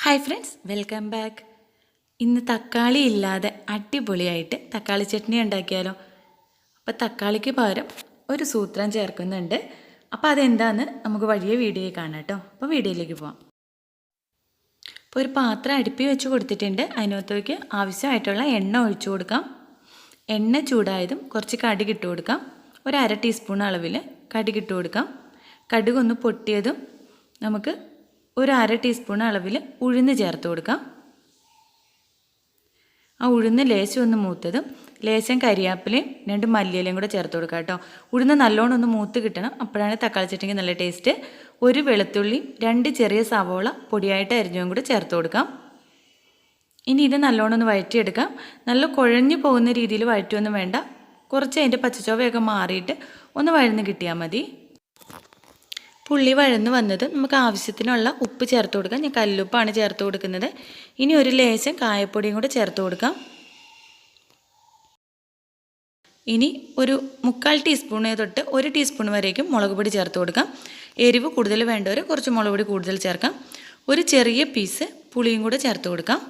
Hi friends, welcome back. ഇന്ന് തക്കാളി ഇല്ലാതെ അടിപൊളിയായിട്ട് തക്കാളി ചട്നി ഉണ്ടാക്കിയാലോ? അപ്പോൾ തക്കാളിക്ക് പകരം ഒരു സൂത്രം ചേർക്കുന്നുണ്ട്. അപ്പോൾ അതെന്താണെന്ന് നമുക്ക് വഴിയെ വീഡിയോയിൽ കാണാം കേട്ടോ. അപ്പോൾ വീഡിയോയിലേക്ക് പോവാം. അപ്പോൾ ഒരു പാത്രം അടുപ്പിൽ വെച്ച് കൊടുത്തിട്ടുണ്ട്. അതിനകത്തേക്ക് ആവശ്യമായിട്ടുള്ള എണ്ണ ഒഴിച്ചു കൊടുക്കാം. എണ്ണ ചൂടായതും കുറച്ച് കടുക് ഇട്ട് കൊടുക്കാം. ഒരു 1/2 ടീസ്പൂൺ അളവിൽ കടുക് ഇട്ട് കൊടുക്കാം. കടുകൊന്ന് പൊട്ടിയതും നമുക്ക് ഒരു 1/2 ടീസ്പൂൺ അളവിൽ ഉഴുന്ന് ചേർത്ത് കൊടുക്കാം. ആ ഉഴുന്ന് ലേശം ഒന്ന് മൂത്തതും ലേശം കരിയാപ്പിലയും 2 മല്ലിയിലയും കൂടെ ചേർത്ത് കൊടുക്കാം കേട്ടോ. ഉഴുന്ന് നല്ലോണം ഒന്ന് മൂത്ത് കിട്ടണം, അപ്പോഴാണ് തക്കാളി ചട്നിക്ക് നല്ല ടേസ്റ്റ്. ഒരു വെളുത്തുള്ളി 2 ചെറിയ സവോള പൊടിയായിട്ട് അരിഞ്ഞതും കൂടെ ചേർത്ത് കൊടുക്കാം. ഇനി ഇത് നല്ലോണം ഒന്ന് വഴറ്റിയെടുക്കാം. നല്ല കുഴഞ്ഞു പോകുന്ന രീതിയിൽ വഴറ്റൊന്നും വേണ്ട, കുറച്ച് അതിൻ്റെ പച്ചച്ചോവയൊക്കെ മാറിയിട്ട് ഒന്ന് വഴന്ന് കിട്ടിയാൽ മതി. പുള്ളി വഴന്ന് വന്നത് നമുക്ക് ആവശ്യത്തിനുള്ള ഉപ്പ് ചേർത്ത് കൊടുക്കാം. ഞാൻ കല്ലുപ്പാണ് ചേർത്ത് കൊടുക്കുന്നത്. ഇനി ഒരു ലേശം കായപ്പൊടിയും കൂടെ ചേർത്ത് കൊടുക്കാം. ഇനി ഒരു 1/4 ടീസ്പൂൺ തൊട്ട് 1 ടീസ്പൂൺ വരേക്കും മുളക് പൊടി ചേർത്ത് കൊടുക്കാം. എരിവ് കൂടുതൽ വേണ്ടവർ കുറച്ച് മുളക് പൊടി കൂടുതൽ ചേർക്കാം. ഒരു ചെറിയ പീസ് പുളിയും കൂടെ ചേർത്ത് കൊടുക്കാം.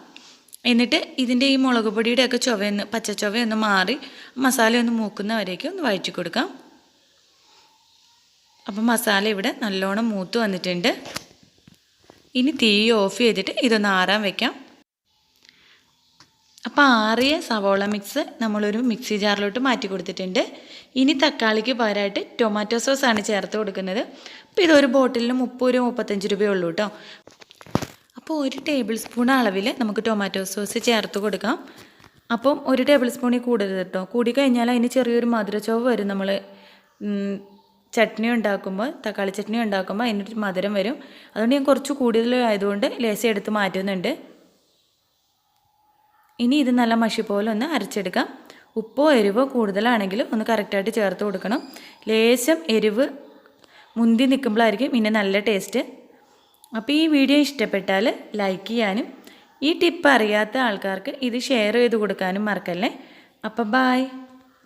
എന്നിട്ട് ഇതിൻ്റെ ഈ മുളക് പൊടിയുടെയൊക്കെ പച്ചച്ചൊവയൊന്ന് മാറി മസാലയൊന്ന് മൂക്കുന്നവരേക്കും ഒന്ന് വഴറ്റി കൊടുക്കാം. അപ്പം മസാല ഇവിടെ നല്ലോണം മൂത്ത് വന്നിട്ടുണ്ട്. ഇനി തീ ഓഫ് ചെയ്തിട്ട് ഇതൊന്ന് ആറാൻ വയ്ക്കാം. അപ്പോൾ ആറിയ സവോള മിക്സ് നമ്മളൊരു മിക്സി ജാറിലോട്ട് മാറ്റി കൊടുത്തിട്ടുണ്ട്. ഇനി തക്കാളിക്ക് പകരമായിട്ട് ടൊമാറ്റോ സോസാണ് ചേർത്ത് കൊടുക്കുന്നത്. അപ്പോൾ ഇതൊരു ബോട്ടിലിന് 30-35 രൂപയേ ഉള്ളൂ കേട്ടോ. അപ്പോൾ 1 ടേബിൾ സ്പൂൺ അളവിൽ നമുക്ക് ടൊമാറ്റോ സോസ് ചേർത്ത് കൊടുക്കാം. അപ്പം 1 ടേബിൾ സ്പൂണിൽ കൂടരുത് കേട്ടോ. കൂടിക്കഴിഞ്ഞാൽ അതിന് ചെറിയൊരു മധുരച്ചോവ് വരും. നമ്മൾ ചട്നി ഉണ്ടാക്കുമ്പോൾ, തക്കാളി ചട്നി ഉണ്ടാക്കുമ്പോൾ അതിനൊരു മധുരം വരും. അതുകൊണ്ട് ഞാൻ കുറച്ച് കൂടുതൽ ആയതുകൊണ്ട് ലേശം എടുത്ത് മാറ്റുന്നുണ്ട്. ഇനി ഇത് നല്ല മഷി പോലെ ഒന്ന് അരച്ചെടുക്കാം. ഉപ്പോ എരിവോ കൂടുതലാണെങ്കിൽ ഒന്ന് കറക്റ്റായിട്ട് ചേർത്ത് കൊടുക്കണം. ലേശം എരിവ് മുന്തി നിൽക്കുമ്പോഴായിരിക്കും പിന്നെ നല്ല ടേസ്റ്റ്. അപ്പോൾ ഈ വീഡിയോ ഇഷ്ടപ്പെട്ടാൽ ലൈക്ക് ചെയ്യാനും ഈ ടിപ്പ് അറിയാത്ത ആൾക്കാർക്ക് ഇത് ഷെയർ ചെയ്ത് കൊടുക്കാനും മറക്കല്ലേ. അപ്പോൾ ബായ്.